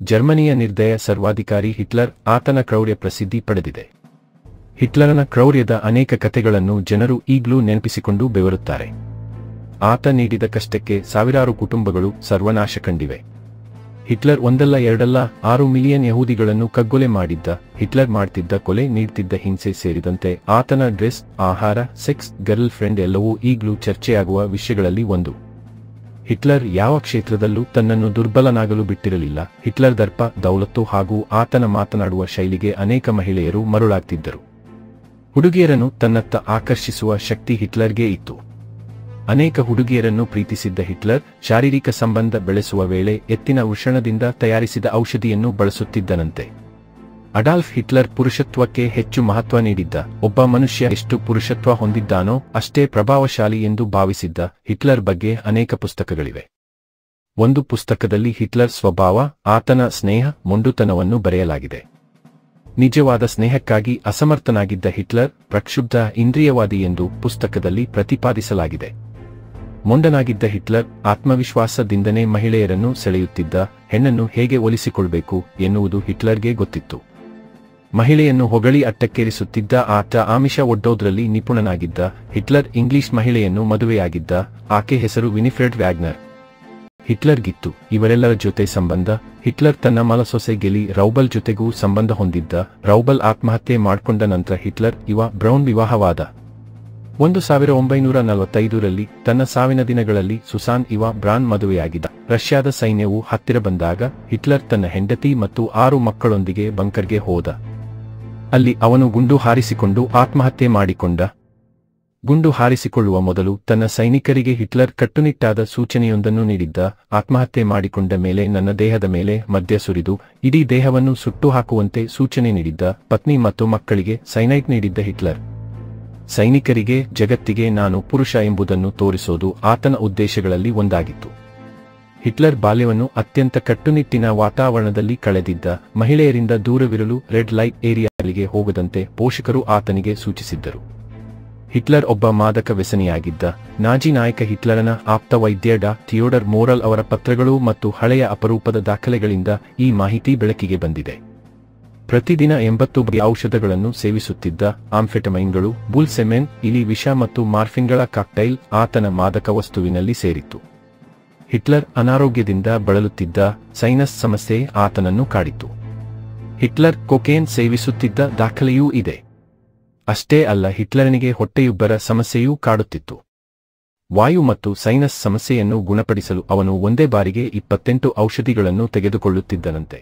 ಜರ್ಮನಿಯ ನಿರ್ದಯ ಸರ್ವಾಧಿಕಾರಿ ಹಿಟ್ಲರ್, ಆತನ ಕ್ರೌರ್ಯ ಪ್ರಸಿದ್ಧಿ ಪಡೆದಿದೆ. ಹಿಟ್ಲರನ ಕ್ರೌರ್ಯದ ಅನೇಕ ಕಥೆಗಳನ್ನು ಜನರು ಈಗಲೂ ನೆನಪಿಸಿಕೊಂಡು ಬೆವರುತ್ತಾರೆ. ಆತ ನೀಡಿದ ಕಷ್ಟಕ್ಕೆ ಸಾವಿರಾರು ಕುಟುಂಬಗಳು ಸರ್ವನಾಶ ಕಂಡಿವೆ. ಹಿಟ್ಲರ್ ಒಂದಲ್ಲ ಎರಡಲ್ಲ 6 ಮಿಲಿಯನ್ ಯಹೂದಿಗಳನ್ನು ಕಗ್ಗೊಲೆ ಮಾಡಿದ್ದ. ಹಿಟ್ಲರ್ ಮಾಡ್ತಿದ್ದ ಕೊಲೆ, ನೀಡ್ತಿದ್ದ ಹಿಂಸೆ ಸೇರಿದಂತೆ ಆತನ ಡ್ರೆಸ್, ಆಹಾರ, ಸೆಕ್ಸ್, ಗರ್ಲ್ ಫ್ರೆಂಡ್ ಎಲ್ಲವೂ ಈಗಲೂ ಚರ್ಚೆಯಾಗುವ ವಿಷಯಗಳಲ್ಲಿ ಒಂದು. ಹಿಟ್ಲರ್ ಯಾವ ಕ್ಷೇತ್ರದಲ್ಲೂ ತನ್ನನ್ನು ದುರ್ಬಲನಾಗಲು ಬಿಟ್ಟಿರಲಿಲ್ಲ. ಹಿಟ್ಲರ್ ದರ್ಪ, ದೌಲತ್ತು ಹಾಗೂ ಆತನ ಮಾತನಾಡುವ ಶೈಲಿಗೆ ಅನೇಕ ಮಹಿಳೆಯರು ಮರುಳಾಗ್ತಿದ್ದರು. ಹುಡುಗಿಯರನ್ನು ತನ್ನತ್ತ ಆಕರ್ಷಿಸುವ ಶಕ್ತಿ ಹಿಟ್ಲರ್ಗೆ ಇತ್ತು. ಅನೇಕ ಹುಡುಗಿಯರನ್ನು ಪ್ರೀತಿಸಿದ್ದ ಹಿಟ್ಲರ್ ಶಾರೀರಿಕ ಸಂಬಂಧ ಬೆಳೆಸುವ ವೇಳೆ ಎತ್ತಿನ ವೃಷಣದಿಂದ ತಯಾರಿಸಿದ ಔಷಧಿಯನ್ನು ಬಳಸುತ್ತಿದ್ದನಂತೆ. ಅಡಾಲ್ಫ್ ಹಿಟ್ಲರ್ ಪುರುಷತ್ವಕ್ಕೆ ಹೆಚ್ಚು ಮಹತ್ವ ನೀಡಿದ್ದ. ಒಬ್ಬ ಮನುಷ್ಯ ಎಷ್ಟು ಪುರುಷತ್ವ ಹೊಂದಿದ್ದಾನೋ ಅಷ್ಟೇ ಪ್ರಭಾವಶಾಲಿ ಎಂದು ಭಾವಿಸಿದ್ದ. ಹಿಟ್ಲರ್ ಬಗ್ಗೆ ಅನೇಕ ಪುಸ್ತಕಗಳಿವೆ. ಒಂದು ಪುಸ್ತಕದಲ್ಲಿ ಹಿಟ್ಲರ್ ಸ್ವಭಾವ, ಆತನ ಸ್ನೇಹ, ಮೊಂಡುತನವನ್ನು ಬರೆಯಲಾಗಿದೆ. ನಿಜವಾದ ಸ್ನೇಹಕ್ಕಾಗಿ ಅಸಮರ್ಥನಾಗಿದ್ದ ಹಿಟ್ಲರ್ ಪ್ರಕ್ಷುಬ್ಧ ಇಂದ್ರಿಯವಾದಿ ಎಂದು ಪುಸ್ತಕದಲ್ಲಿ ಪ್ರತಿಪಾದಿಸಲಾಗಿದೆ. ಮೊಂಡನಾಗಿದ್ದ ಹಿಟ್ಲರ್ ಆತ್ಮವಿಶ್ವಾಸದಿಂದನೇ ಮಹಿಳೆಯರನ್ನು ಸೆಳೆಯುತ್ತಿದ್ದ. ಹೆಣ್ಣನ್ನು ಹೇಗೆ ಒಲಿಸಿಕೊಳ್ಬೇಕು ಎನ್ನುವುದು ಹಿಟ್ಲರ್ಗೆ ಗೊತ್ತಿತ್ತು. ಮಹಿಳೆಯನ್ನು ಹೊಗಳಿ ಅಟ್ಟಕ್ಕೇರಿಸುತ್ತಿದ್ದ. ಆತ ಆಮಿಷ ಒಡ್ಡೋದ್ರಲ್ಲಿ ನಿಪುಣನಾಗಿದ್ದ. ಹಿಟ್ಲರ್ ಇಂಗ್ಲಿಷ್ ಮಹಿಳೆಯನ್ನು ಮದುವೆಯಾಗಿದ್ದ. ಆಕೆ ಹೆಸರು ವಿನಿಫ್ರೆಡ್ ವ್ಯಾಗ್ನರ್. ಹಿಟ್ಲರ್ಗಿತ್ತು ಇವರೆಲ್ಲರ ಜೊತೆ ಸಂಬಂಧ. ಹಿಟ್ಲರ್ ತನ್ನ ಮಲಸೊಸೆ ಗೆಲಿ ರೌಬಲ್ ಜೊತೆಗೂ ಸಂಬಂಧ ಹೊಂದಿದ್ದ. ರೌಬಲ್ ಆತ್ಮಹತ್ಯೆ ಮಾಡಿಕೊಂಡ ನಂತರ ಹಿಟ್ಲರ್ ಇವ ಬ್ರೌನ್ ವಿವಾಹವಾದ. 1945ರಲ್ಲಿ ತನ್ನ ಸಾವಿನ ದಿನಗಳಲ್ಲಿ ಸುಸಾನ್ ಇವ ಬ್ರಾನ್ ಮದುವೆಯಾಗಿದ್ದ. ರಷ್ಯಾದ ಸೈನ್ಯವು ಹತ್ತಿರ ಬಂದಾಗ ಹಿಟ್ಲರ್ ತನ್ನ ಹೆಂಡತಿ ಮತ್ತು 6 ಮಕ್ಕಳೊಂದಿಗೆ ಬಂಕರ್ಗೆ ಹೋದ. ಅಲ್ಲಿ ಅವನು ಗುಂಡು ಹಾರಿಸಿಕೊಂಡು ಆತ್ಮಹತ್ಯೆ ಮಾಡಿಕೊಂಡ. ಗುಂಡು ಹಾರಿಸಿಕೊಳ್ಳುವ ಮೊದಲು ತನ್ನ ಸೈನಿಕರಿಗೆ ಹಿಟ್ಲರ್ ಕಟ್ಟುನಿಟ್ಟಾದ ಸೂಚನೆಯೊಂದನ್ನು ನೀಡಿದ್ದ. ಆತ್ಮಹತ್ಯೆ ಮಾಡಿಕೊಂಡ ಮೇಲೆ ನನ್ನ ದೇಹದ ಮೇಲೆ ಮದ್ಯ ಸುರಿದು ಇಡೀ ದೇಹವನ್ನು ಸುಟ್ಟು ಹಾಕುವಂತೆ ಸೂಚನೆ ನೀಡಿದ್ದ. ಪತ್ನಿ ಮತ್ತು ಮಕ್ಕಳಿಗೆ ಸೈನೈಡ್ ನೀಡಿದ್ದ ಹಿಟ್ಲರ್. ಸೈನಿಕರಿಗೆ, ಜಗತ್ತಿಗೆ ನಾನು ಪುರುಷ ಎಂಬುದನ್ನು ತೋರಿಸೋದು ಆತನ ಉದ್ದೇಶಗಳಲ್ಲಿ ಒಂದಾಗಿತ್ತು. ಹಿಟ್ಲರ್ ಬಾಲ್ಯವನ್ನು ಅತ್ಯಂತ ಕಟ್ಟುನಿಟ್ಟಿನ ವಾತಾವರಣದಲ್ಲಿ ಕಳೆದಿದ್ದ. ಮಹಿಳೆಯರಿಂದ ದೂರವಿರಲು ರೆಡ್ ಲೈಟ್ ಏರಿಯಾಗಳಿಗೆ ಹೋಗದಂತೆ ಪೋಷಕರು ಆತನಿಗೆ ಸೂಚಿಸಿದ್ದರು. ಹಿಟ್ಲರ್ ಒಬ್ಬ ಮಾದಕ ವ್ಯಸನಿಯಾಗಿದ್ದ. ನಾಜಿ ನಾಯಕ ಹಿಟ್ಲರನ ಆಪ್ತ ವೈದ್ಯ ಡಾ ಥಿಯೋಡರ್ ಮೋರಲ್ ಅವರ ಪತ್ರಗಳು ಮತ್ತು ಹಳೆಯ ಅಪರೂಪದ ದಾಖಲೆಗಳಿಂದ ಈ ಮಾಹಿತಿ ಬೆಳಕಿಗೆ ಬಂದಿದೆ. ಪ್ರತಿದಿನ 80 ಬಗೆಯ ಔಷಧಗಳನ್ನು ಸೇವಿಸುತ್ತಿದ್ದ. ಆಂಫೆಟಮೈನ್ಗಳು, ಬುಲ್ ಸೆಮೆನ್, ಇಲಿ ವಿಷ ಮತ್ತು ಮಾರ್ಫಿನ್ಗಳ ಕಾಕ್ಟೈಲ್ ಆತನ ಮಾದಕ ವಸ್ತುವಿನಲ್ಲಿ ಸೇರಿತ್ತು. ಹಿಟ್ಲರ್ ಅನಾರೋಗ್ಯದಿಂದ ಬಳಲುತ್ತಿದ್ದ. ಸೈನಸ್ ಸಮಸ್ಯೆ ಆತನನ್ನು ಕಾಡಿತು. ಹಿಟ್ಲರ್ ಕೊಕೇನ್ ಸೇವಿಸುತ್ತಿದ್ದ ದಾಖಲೆಯೂ ಇದೆ. ಅಷ್ಟೇ ಅಲ್ಲ, ಹಿಟ್ಲರನಿಗೆ ಹೊಟ್ಟೆಯುಬ್ಬರ ಸಮಸ್ಯೆಯೂ ಕಾಡುತ್ತಿತ್ತು. ವಾಯು ಮತ್ತು ಸೈನಸ್ ಸಮಸ್ಯೆಯನ್ನು ಗುಣಪಡಿಸಲು ಅವನು ಒಂದೇ ಬಾರಿಗೆ 28 ಔಷಧಿಗಳನ್ನು ತೆಗೆದುಕೊಳ್ಳುತ್ತಿದ್ದನಂತೆ.